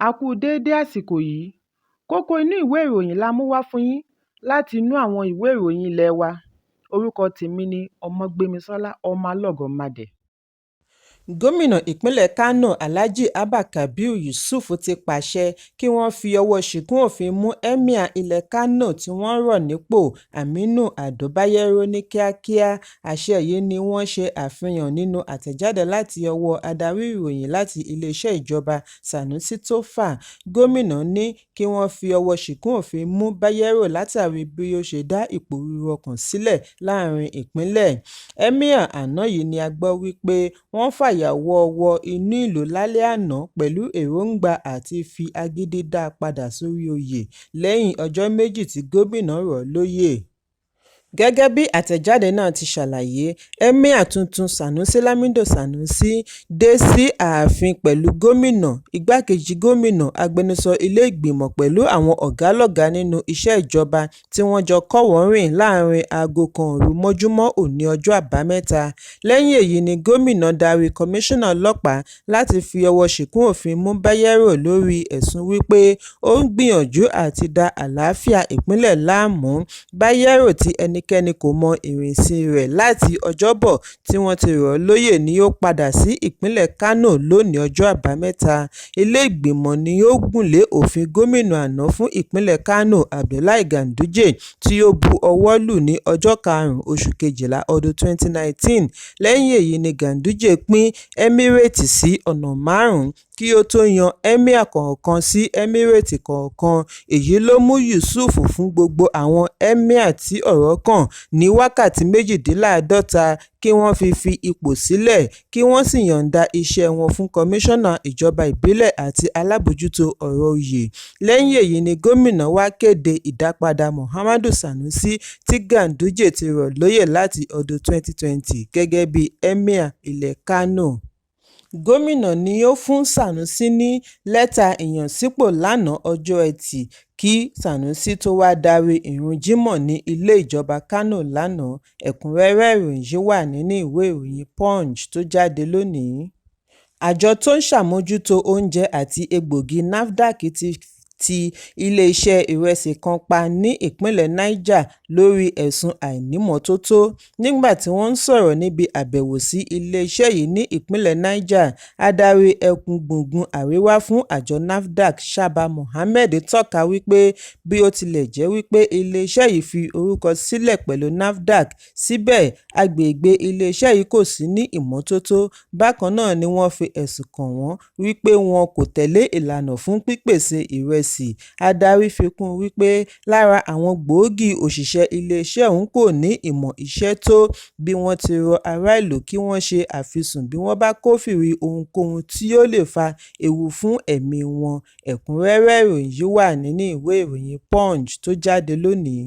A kú déédé àsìkò yìí. Kókó inú ìwé ìròyìn la mú wá fún yín láti inú àwọn ìwé ìròyìn ilé wa. Orúkọ tèmi ni Ọmọgbémisọ́lá ọmọ Alọ́gọ̀madẹ̀. Gómìnà ìpínlẹ̀ Kánò Alhaji Abba Kabir Yusuf ti pàṣẹ kí wọ́n fi ọwọ́ ṣìkún òfin mú Emir ilẹ̀ Kánò tí wọ́n rọ̀ nípò Aminu Ado Bayero ní kíákíá. Àṣẹ yìí ni wọ́n ṣe àfihàn nínú àtẹ̀jáde láti ọwọ́ adarí ìròyìn láti iléeṣẹ́ ìjọba Sanusi Tofa. Gómìnà ní kí wọ́n fi ọwọ́ ṣìkún òfin mú Bayero látàrí bí ó ṣe dá ìpòrúru ọkàn sílẹ̀ láàrin ìpínlẹ̀. Emir àná yìí ni a gbọ́ wípé wọ́n fàyàwọ́ inú ìlú lálẹ́ àná pẹ̀lú èròǹgbà àti fi agídí dá a padà sórí oyè lẹ́yìn ọjọ́ méjì tí gómìnà rọ̀ lóyè. Gẹ́gẹ́ bí àtẹ̀jáde náà ti ṣàlàyé, Emir tuntun Sanusi Lamido Sanusi dé sí ààfin pẹ̀lú gómìnà, igbákejì gómìnà, agbẹnusọ ilé ìgbìmọ̀ pẹ̀lú àwọn ọ̀gá-lọ́gàá nínú iṣẹ́ ìjọba tí wọ́n jọ kọ́wọ̀ọ́rìn láàrin aago kan òru mọ́júmọ́ òní ọjọ́ àbámẹ́ta. Lẹ́yìn èyí ni gómìnà darí kọmíṣánná ọlọ́pàá láti fi ọwọ́ ṣìkún òfin mú Bayero lórí ẹ̀sùn wípé ó ń gbìyànjú àti da àlàáfíà ìpínlẹ̀ láàmú. Bayero tí ẹnikẹ́ni kò mọ ìrìnsí rẹ̀ láti Ọjọ́bọ̀ tí wọ́n ti rọ̀ lóyè ni ó padà sí ìpínlẹ̀ Kánò lónìí ọjọ́ àbámẹ́ta. Ilé ìgbìmọ̀ ni ó gùnlé òfin gómìnà àná fún ìpínlẹ̀ Kánò Abdullahi Ganduje tí ó bu ọwọ́ lù ní ọjọ́ 5 oṣù kejìlá ọdún 2019. Lẹ́yìn èyí ni Ganduje pín emirate sí ọ̀nà 5 kí ó tó yan emir kọ̀ọ̀kan sí emirate kọ̀ọ̀kan. Èyí ló mú Yusuf fún gbogbo àwọn emir tí ọ̀rọ̀ kàn ní wákàtí 48 kí wọ́n fi ipò sílẹ̀ kí wọ́n sì yọ̀ǹda iṣẹ́ wọn fún kọmíṣánná ìjọba ìbílẹ̀ àti alábòójútó ọ̀rọ̀ oyè. Lẹ́yìn èyí ni gómìnà wá kéde ìdápadà Muhammadu Sanusi tí Ganduje ti rọ̀ lóyè láti ọdún 2020 gẹ́gẹ́ bí emir ilẹ̀ Kánò. Gómìnà ni ó fún Sanusi ní lẹ́tà ìyànsípò lánàá ọjọ́ Ẹtì kí Sanusi tó wá darí ìrun jímọ̀ ní ilé ìjọba Kánò lánàá. Ẹ̀kúnrẹ́rẹ́ ìròyìn yìí wà nínú ìwé ìròyìn Punch tó jáde lónìí. Àjọ tó ń ṣàmójútó oúnjẹ àti egbògi NAFDAC ti iléeṣẹ́ ìrẹsì kan pa ní ìpínlẹ̀ Niger lórí ẹ̀sùn àìnímọ́tótó. Nígbà tí wọ́n ń sọ̀rọ̀ níbi àbẹ̀wò sí iléeṣẹ́ yìí ní ìpínlẹ̀ Niger, adarí ẹkùn gbùngbùn àríwá fún àjọ NAFDAC Saba Mohammed tọ́ka wípé bí ó tilẹ̀ jẹ́ wípé iléeṣẹ́ yìí fi orúkọ sílẹ̀ pẹ̀lú NAFDAC, síbẹ̀ agbègbè iléeṣẹ́ yìí kò sí ní ìmọ́tótó. Bákan náà ni wọ́n fi ẹ̀sùn kàn wọ́n wípé wọn kò tẹ̀lé ìlànà fún pípèsè ìrẹsì. Adarí fi kún wípé lára àwọn gbòógì òṣìṣẹ́ iléeṣẹ́ ọ̀hún kò ní ìmọ̀ iṣẹ́ tó. Bí wọ́n ti rọ ará ìlú kí wọ́n ṣe àfisùn bí wọ́n bá kófìrí ohunkóhun tí ó lè fa ewu fún ẹ̀mí wọn. Ẹ̀kúnrẹ́rẹ́ ìròyìn yìí wà nínú ìwé ìròyìn Punch tó jáde lónìí.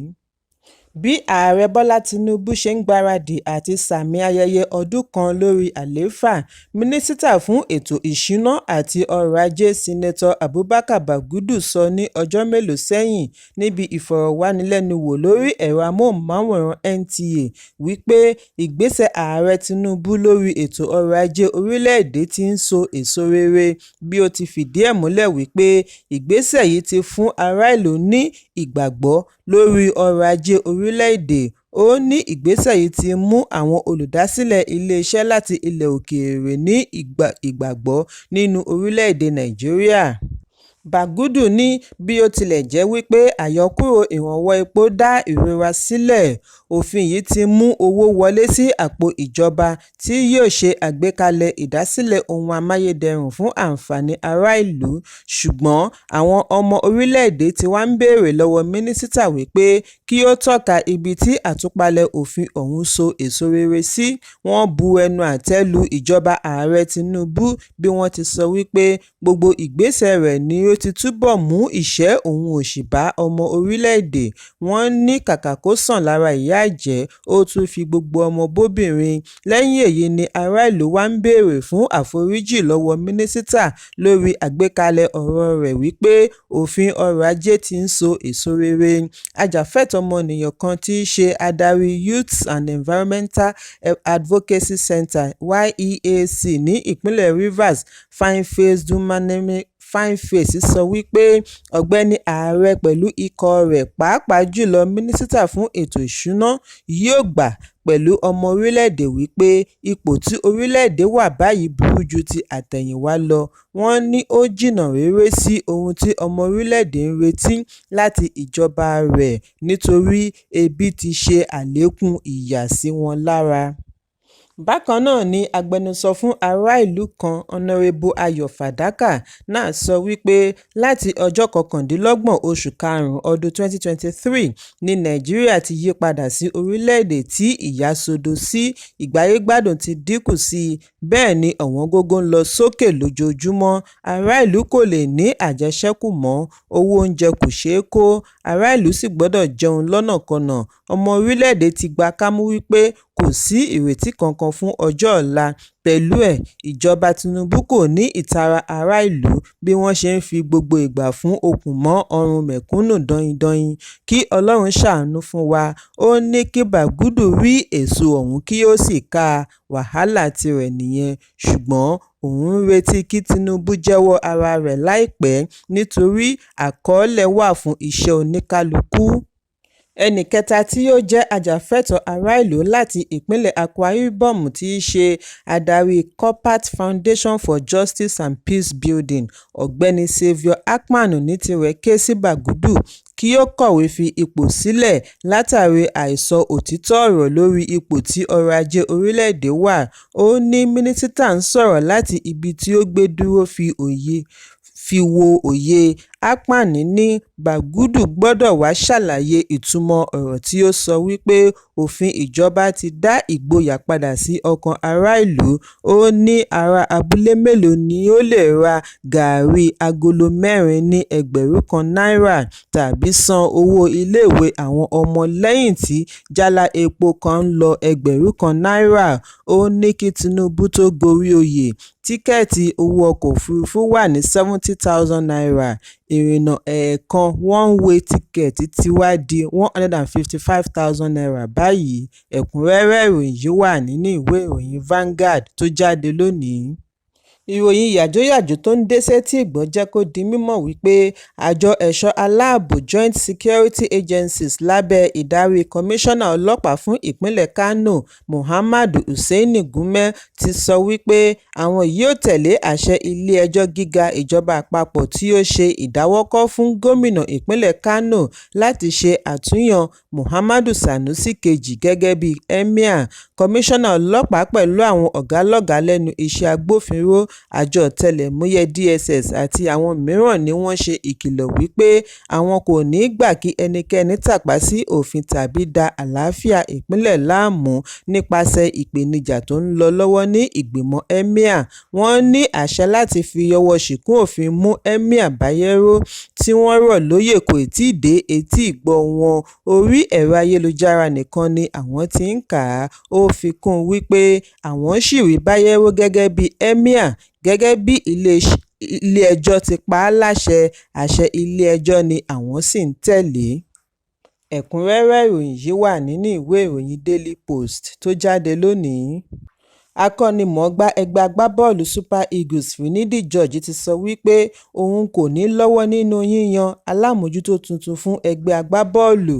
Bí ààrẹ Bọ́lá Tinubu ṣe ń gbáradì àti sàmì ayẹyẹ ọdún kan lórí àlééfà, mínísítà fún ètò ìṣúná àti ọrọ̀ ajé Sínátọ̀ Abubakar Bagudu sọ ní ọjọ́ mélòó sẹ́yìn níbi ìfọ̀rọ̀wánilẹ́nuwò lórí ẹ̀rọ amóhùnmáwòrán NTA wípé ìgbésẹ̀ ààrẹ Tinubu lórí ètò ọrọ̀ ajé orílẹ̀-èdè ti ń so èso rere, bí ó ti fìdí ẹ̀ múlẹ̀ wípé ìgbésẹ̀ yìí ti fún ará ìlú ní ìgbàgbọ́ lórí ọrọ̀ ajé orílẹ̀-èdè. Ó ní ìgbésẹ̀ yìí ti mú àwọn olùdásílẹ̀ iléeṣẹ́ láti ilẹ̀ òkèèrè ní ìgbàgbọ́ nínú orílẹ̀-èdè Nàìjíríà. Bagudu ní bí ó tilẹ̀ jẹ́ wípé àyọkúrò ìrànwọ́ epo dá ìrora sílẹ̀, òfin yìí ti mú owó wọlé sí àpò ìjọba tí yóò ṣe àgbékalẹ̀ ìdásílẹ̀ ohun amáyédẹrùn fún àǹfààní ará ìlú. Ṣùgbọ́n àwọn ọmọ orílẹ̀-èdè ti wá ń béèrè lọ́wọ́ mínísítà wípé kí ó tọ́ka ibi tí àtúpalẹ̀ òfin ọ̀hún so èso rere sí. Wọ́n bu ẹnu àtẹ́ lu ìjọba ààrẹ Tinubu bí wọ́n ti sọ wípé gbogbo ìgbésẹ̀ rẹ̀ ni ó ti túbọ̀ mú ìṣẹ́ òun òṣì bá ọmọ orílẹ̀-èdè. Wọ́n ní kàkà kó sàn lára ìyà ìjẹ́, ó tún fi gbogbo ọmọ bóbìnrin. Lẹ́yìn èyí ni ará ìlú wá ń béèrè fún àforíjì lọ́wọ́ mínísítà lórí àgbékalẹ̀ ọ̀rọ̀ rẹ̀ wípé òfin ọrọ̀ ajé ti ń so èso rere. Ajàfẹ́tọ̀ọ́-ọmọnìyàn kan tí í ṣe adarí Youth and Environmental Advocacy Center (YEAC) ní ìpínlẹ̀ Rivers, Fine Face Dumaneme Fine Face sọ wípé ọ̀gbẹ́ni ààrẹ pẹ̀lú ikọ̀ rẹ̀ pàápàá jùlọ mínísítà fún ètò ìṣúná yóò gbà pẹ̀lú ọmọ orílẹ̀-èdè wípé ipò tí orílẹ̀-èdè wà báyìí burú ju ti àtẹ̀yìnwá lọ. Wọ́n ní ó jìnnà réré sí ohun tí ọmọ orílẹ̀-èdè ń retí láti ìjọba rẹ̀ nítorí ebi ti ṣe àlékún ìyà sí wọn lára. Bákan náà ni agbẹnusọ fún ará ìlú kan Honorébù Ayọ̀ Fàdákà náà sọ wípé láti ọjọ́ 29 oṣù karùn-ún ọdún 2023 ní Nàìjíríà ti yí padà sí orílẹ̀-èdè tí ìyàsọ́dọ̀ sí ìgbáyégbádùn ti dínkù sí i, bẹ́ẹ̀ ni ọ̀wọ́ngógó ń lọ sókè lójoojúmọ́. Ará ìlú kò lè ní àjẹṣẹ́kù mọ́, owó oúnjẹ kò ṣeé kó, ará ìlú sì gbọ́dọ̀ jẹun lọ́nàkọnà. Ọmọ orílẹ̀-èdè ti gba kámú wípé kò sí ìrètí kankan fún ọjọ́ ọ̀la. Pẹ̀lú ẹ̀, ìjọba Tinubu kò ní ìtara ará ìlú bí wọ́n ṣe ń fi gbogbo ìgbà fún okùn mọ́ ọrùn mẹ̀kúnnù dọindọin. Kí Ọlọ́run ṣàánú fún wa. Ó ní kí Bàgúdù rí èso ọ̀hún kí ó sì ká wàhálà tirẹ̀ nìyẹn, ṣùgbọ́n òun ń retí kí Tinubu jẹ́wọ́ ara rẹ̀ láìpẹ́ nítorí àkọọ́lẹ̀ wà fún iṣẹ́ oníkálukú. Ẹnì kẹta tí ó jẹ́ ajàfẹ́tọ̀ọ́ ará ìlú láti ìpínlẹ̀ Akwa Ibom tí í ṣe adarí Corpat Foundation for Justice and Peace Building, ọ̀gbẹ́ni Saviour Akpan ní tirẹ̀ ké sí Bàgúdù kí ó kọ̀wé fi ipò sílẹ̀ látàrí àìsọ òtítọ́ ọ̀rọ̀ lórí ipò tí ọrọ̀ ajé orílẹ̀-èdè wà. Ó ní mínísítà ń sọ̀rọ̀ láti ibi tí ó gbé dúró fi wo òye. Akpan ní Bàgúdù gbọ́dọ̀ wá ṣàlàyé ìtumọ̀ ọ̀rọ̀ tí ó sọ wípé òfin ìjọba ti dá ìgboyà padà sí ọkàn ará ìlú. Ó ní ará abúlé mélòó ni ó lè ra gààrí agolo 4 ní Náírà tàbí san owó iléèwé àwọn ọmọ lẹ́yìn tí jálá epo kan ń lọ Náírà. Ó ní kí Tinubu tó gorí oyè, tíkẹ́ẹ̀tì owó ọkọ̀ òfurufú wà ní 70,000 naira. Ìrìnnà ẹ̀ẹ̀kan one-way ticket ti wá di 155,000 naira báyìí. Ẹ̀kúnrẹ́rẹ́ ìròyìn yìí wà nínú ìwé ìròyìn Vanguard tó jáde lónìí. Ìròyìn yàjóyàjó tó ń dé sétí ìgbọ́ jẹ́ kó di mímọ̀ wípé àjọ ẹ̀ṣọ́ aláàbò Joint Security Agencies lábẹ́ ìdarí Kọmíṣánná Ọlọ́pàá fún ìpínlẹ̀ Kano Muhammadu Hussaini Gumel ti sọ wípé àwọn yóò tẹ̀lé àṣẹ ilé-ẹjọ́ gíga ìjọba àpapọ̀ tí ó ṣe ìdáwọ́kọ̀ fún gómìnà ìpínlẹ̀ Kano láti ṣe àtúnyàn Muhammadu Sanusi kejì gẹ́gẹ́ bí Emir. Kọmíṣánná Ọlọ́pàá pẹ̀lú àwọn ọ̀gá-lọ́gàá lẹ́nu iṣẹ́ agbófinró, àjọ ọ̀tẹlẹ̀múyẹ́ DSS àti àwọn mìíràn ni wọ́n ṣe ìkìlọ̀ wípé àwọn kò ní gbà kí ẹnikẹ́ni tàpá sí òfin tàbí da àlàáfíà ìpínlẹ̀ láàmú nípasẹ̀ ìpèníjà tó ń lọ lọ́wọ́ ní ìgbìmọ̀ Emir. Wọ́n ní àṣẹ láti fi ọwọ́ ṣìkún òfin mú Emir Bayero tí wọ́n rọ̀ lóyè kò tíì dé etí ìgbọ́ wọn. Orí ẹ̀rọ ayélujára nìkan ni àwọn tí ń kà á. Ó fi kún un wípé àwọn ṣì rí Bayero gẹ́gẹ́ bí Emir gẹ́gẹ́ bí ilé-ẹjọ́ ti pa á láṣẹ. Àṣẹ ilé-ẹjọ́ ni àwọn sì ń tẹ̀lé. Ẹ̀kúnrẹ́rẹ́ ìròyìn yìí wà nínú ìwé ìròyìn Daily Post tó jáde lónìí. Akọ́nimọ̀ọ́gbá ẹgbẹ́ agbábọ́ọ̀lù Super Eagles Finidi George ti sọ wípé òun kò ní lọ́wọ́ nínú yíyan alámòjútó tuntun fún ẹgbẹ́ agbábọ́ọ̀lù.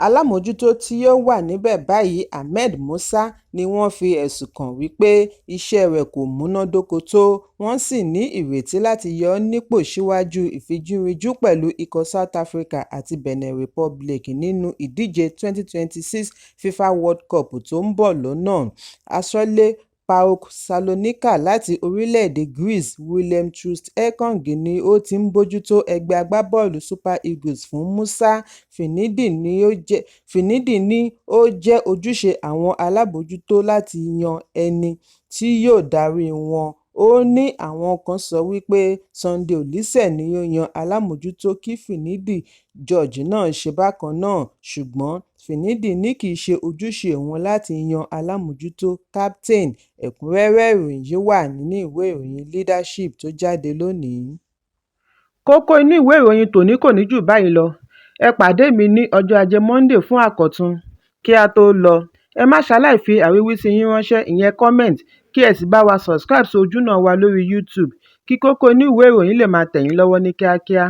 Alámòjútó tí ó wà níbẹ̀ báyìí Ahmed Musa ni wọ́n fi ẹ̀sùn kàn wípé iṣẹ́ rẹ̀ kò múnádóko tó, wọ́n sì ní ìrètí láti yọ ọ́ nípò síwájú ìfijúrinjú pẹ̀lú ikọ̀ South Africa àti Benin Republic nínú ìdíje 2026 FIFA World Cup tó ń bọ̀ lọ́nà. Aṣọ́lé PAOK Salonika láti orílẹ̀-èdè Greece William Troost-Ekong ni ó ti ń bójútó ẹgbẹ́ agbábọ́ọ̀lù Super Eagles fún Musa. Finidi ní ó jẹ́ ojúṣe àwọn alábòójútó láti yan ẹni tí yóò darí wọn. Ó ní àwọn kan sọ wípé Sunday Oliseh ni ó yan alámòjútó kí Finidi George náà ṣe bákan náà, ṣùgbọ́n Finidi ní kì í ṣe ojúṣe òun láti yan alámòjútó captain. Ẹ̀kúnrẹ́rẹ́ ìròyìn yìí wà nínú ìwé ìròyìn Leadership tó jáde lónìí. Kókó inú ìwé ìròyìn tòní kò ní jù báyìí lọ. Ẹ pàdé mi ní ọjọ́ Ajé Monday fún àkọ́tún. Kí a tó lọ, ẹ má ṣaláì fi àríwísí yín ránṣẹ́, ìyẹn comment, kí ẹ sì bá wa subscribe sí ojúnà wa lórí YouTube kí kókó inú ìwé ìròyìn lè máa tẹ̀ yín lọ́wọ́ ní kíákíá.